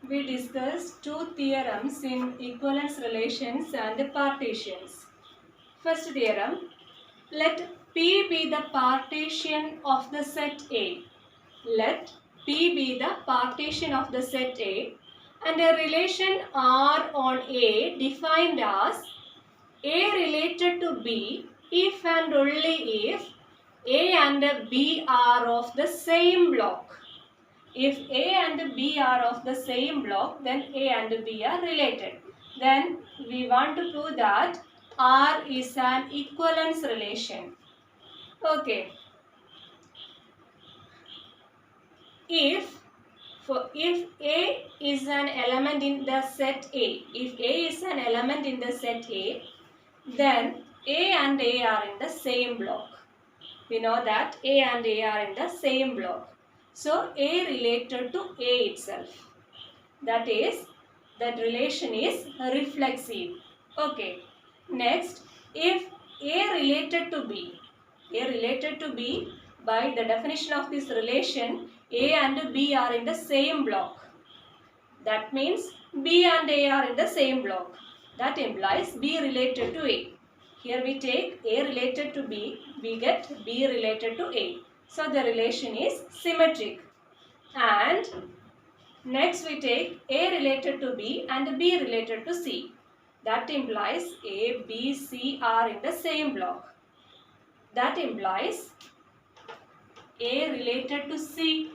we discussed two theorems in equivalence relations and partitions. First theorem, let P be the partition of the set A. Let P be the partition of the set A and a relation R on A defined as A related to B if and only if A and B are of the same block. If A and B are of the same block, then A and B are related. Then we want to prove that R is an equivalence relation. Okay. If A is an element in the set A, if A is an element in the set A, then A and A are in the same block. We know that A and A are in the same block. So A related to A itself. That is, that relation is reflexive. Okay. Next, if A related to B, by the definition of this relation, A and B are in the same block. That means B and A are in the same block. That implies B related to A. Here we take A related to B, we get B related to A. So the relation is symmetric. And next we take A related to B and B related to C. That implies A, B, C are in the same block. That implies A related to C.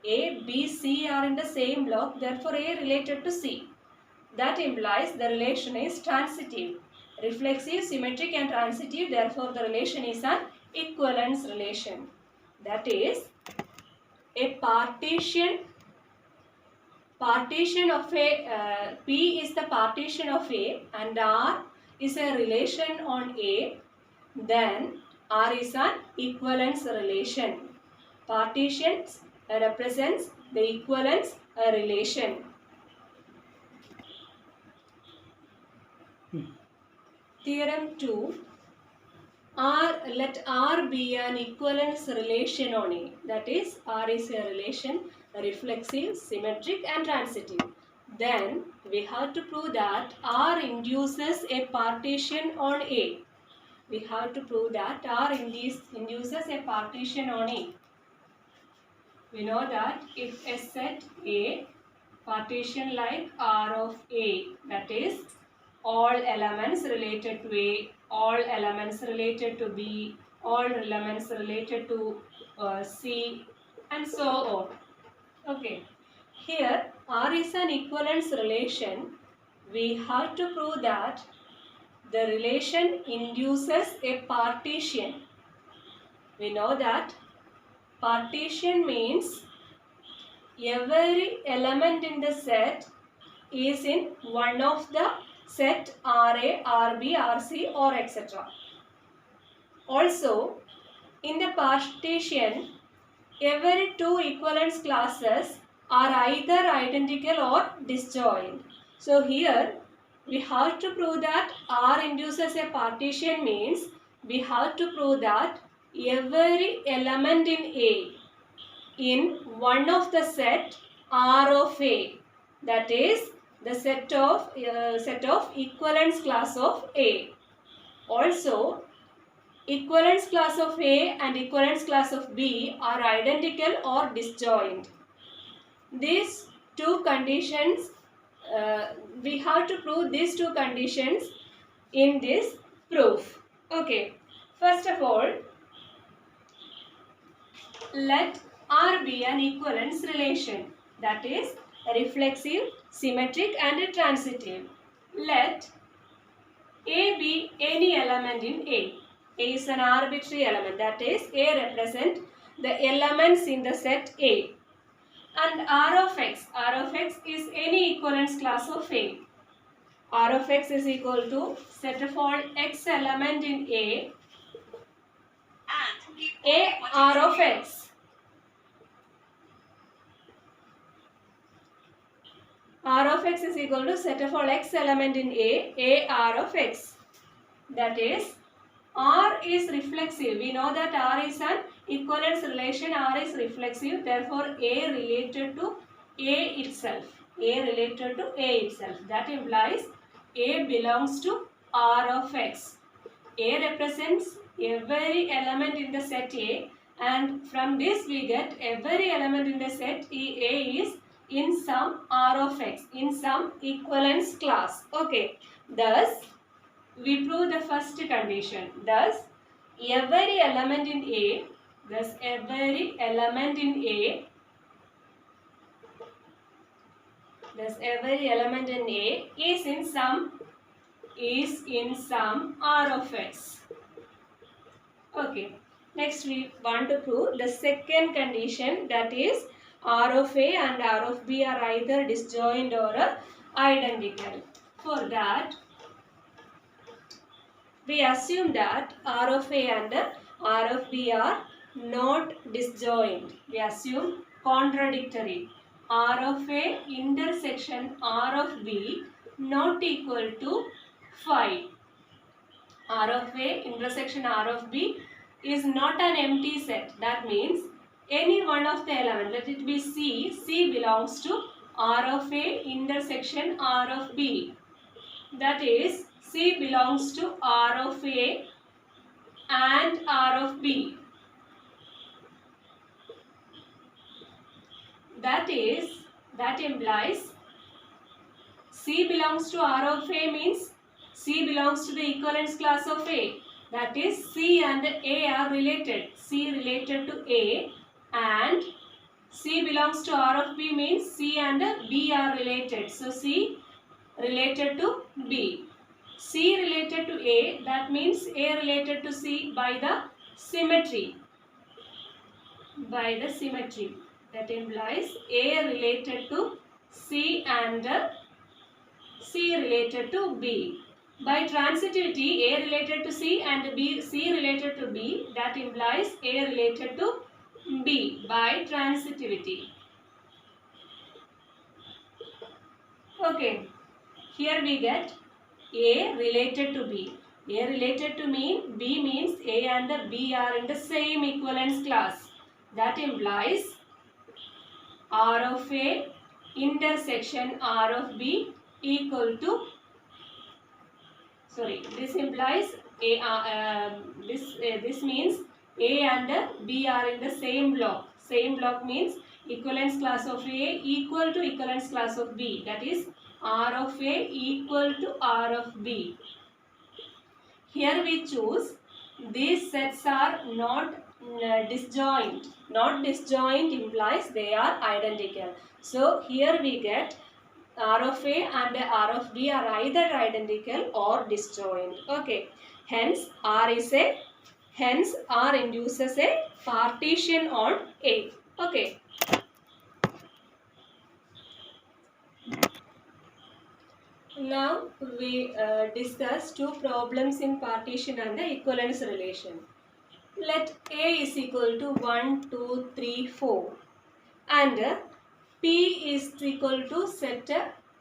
A, B, C are in the same block, therefore A related to C. That implies the relation is transitive. Reflexive, symmetric and transitive, therefore the relation is an equivalence relation. That is, a partition of A, P is the partition of A and R is a relation on A, then R is an equivalence relation. Partitions represents the equivalence relation. Theorem 2. Let R be an equivalence relation on A. That is, R is a relation reflexive, symmetric and transitive. Then we have to prove that R induces a partition on A. We have to prove that R induces a partition on A. We know that if a set A partition like R of A, that is all elements related to A, all elements related to B, all elements related to C and so on. Okay. Here R is an equivalence relation. We have to prove that the relation induces a partition. We know that partition means every element in the set is in one of the set RA, RB, RC or etc. Also, in the partition, every two equivalence classes are either identical or disjoint. So here we have to prove that R induces a partition means we have to prove that every element in A in one of the set R of A, that is the set of equivalence class of A. Also, equivalence class of A and equivalence class of B are identical or disjoint. These two conditions, we have to prove these two conditions in this proof. Okay, first of all, let R be an equivalence relation, that is reflexive, symmetric and transitive. Let A be any element in A. A is an arbitrary element, that is A represents the elements in the set A. And R of X is any equivalence class of A. R of X is equal to set of all X element in A R of X. R of X is equal to set of all X element in A R of X. That is, R is reflexive. We know that R is an equivalence relation. R is reflexive. Therefore, A related to A itself. A related to A itself. That implies A belongs to R of X. A represents every element in the set A, and from this we get every element in the set A is in some R of X, in some equivalence class. Okay. Thus, we prove the first condition. Thus, every element in A, every element in A is in some R of X. Okay. Next we want to prove the second condition, that is R of A and R of B are either disjoint or identical. For that, we assume that R of A and R of B are not disjoint. We assume contradictory. R of A intersection R of B not equal to 5. R of A intersection R of B is not an empty set. That means any one of the element, let it be C, C belongs to R of A intersection R of B. That is, C belongs to R of A and R of B. That implies C belongs to R of A means C belongs to the equivalence class of A. That is, C and A are related. C related to A, and C belongs to R of B means C and B are related. So, C related to B. C related to A, that means A related to C by the symmetry. That implies A related to C and C related to B. By transitivity, A related to C and C related to B, that implies A related to B by transitivity. Okay, here we get A related to B. A related to B means A and B are in the same equivalence class. That implies R of A intersection R of B equal to, this implies this means A and B are in the same block. Same block means equivalence class of A equal to equivalence class of B. That is, R of A equal to R of B. Here we choose these sets are not disjoint. Not disjoint implies they are identical. So here we get R of A and R of B are either identical or disjoint. Okay. Hence R induces a partition on A. Okay. Now we discuss two problems in partition and the equivalence relation. Let A is equal to 1, 2, 3, 4 and P is equal to set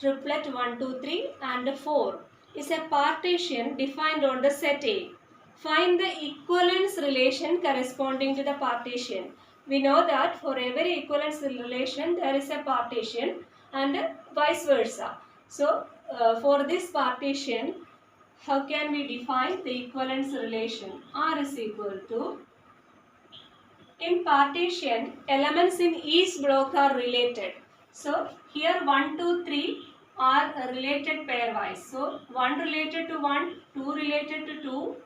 triplet 1, 2, 3 and 4 is a partition defined on the set A. Find the equivalence relation corresponding to the partition. We know that for every equivalence relation there is a partition and vice versa. So, for this partition, how can we define the equivalence relation? R is equal to, in partition, elements in each block are related. So, here 1, 2, 3 are related pairwise. So, 1 related to 1, 2 related to 2,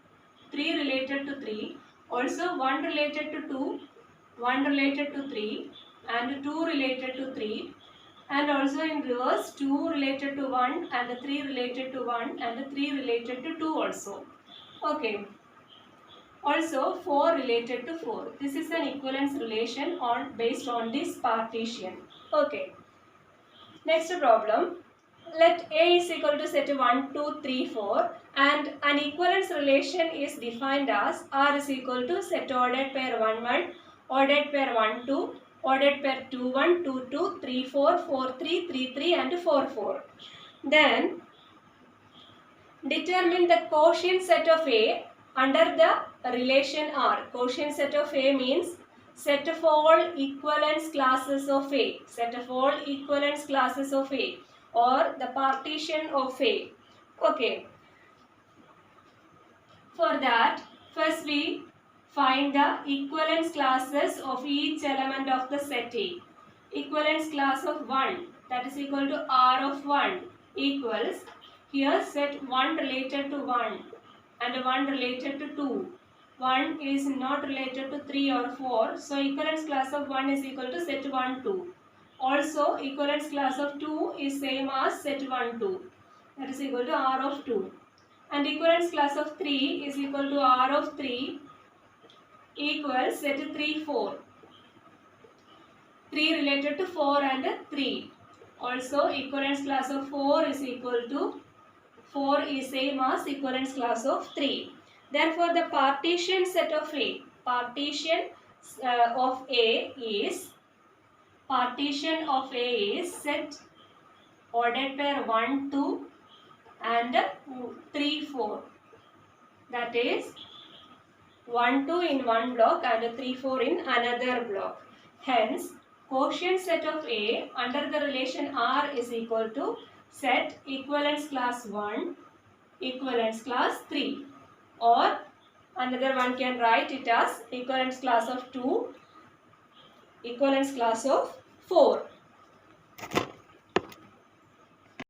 3 related to 3. Also, 1 related to 2, 1 related to 3 and 2 related to 3. And also in reverse, 2 related to 1 and 3 related to 1 and 3 related to 2 also. Okay. Also 4 related to 4. This is an equivalence relation based on this partition. Okay. Next problem. Let A is equal to set 1, 2, 3, 4 and an equivalence relation is defined as R is equal to set ordered pair 1, 1, ordered pair 1, 2, ordered pair 2, 1, 2, 2, 3, 4, 4, 3, 3, 3 and 4, 4. Then determine the quotient set of A under the relation R. Quotient set of A means set of all equivalence classes of A, set of all equivalence classes of A, or the partition of A. Okay, for that, first we find the equivalence classes of each element of the set A. Equivalence class of 1, that is equal to R of 1, equals, here set 1 related to 1 and 1 related to 2. 1 is not related to 3 or 4. So equivalence class of 1 is equal to set 1, 2. Also equivalence class of 2 is same as set 1, 2. That is equal to R of 2. And equivalence class of 3 is equal to R of 3 equals set 3, 4. 3 related to 4 and 3. Also equivalence class of 4 is equal to 4 is same as equivalence class of 3. Therefore, the partition set of A, partition of A is set ordered pair 1, 2 and 3, 4. That is 1, 2 in one block and 3, 4 in another block. Hence, quotient set of A under the relation R is equal to set equivalence class 1, equivalence class 3, or another one can write it as equivalence class of 2, equivalence class of 4.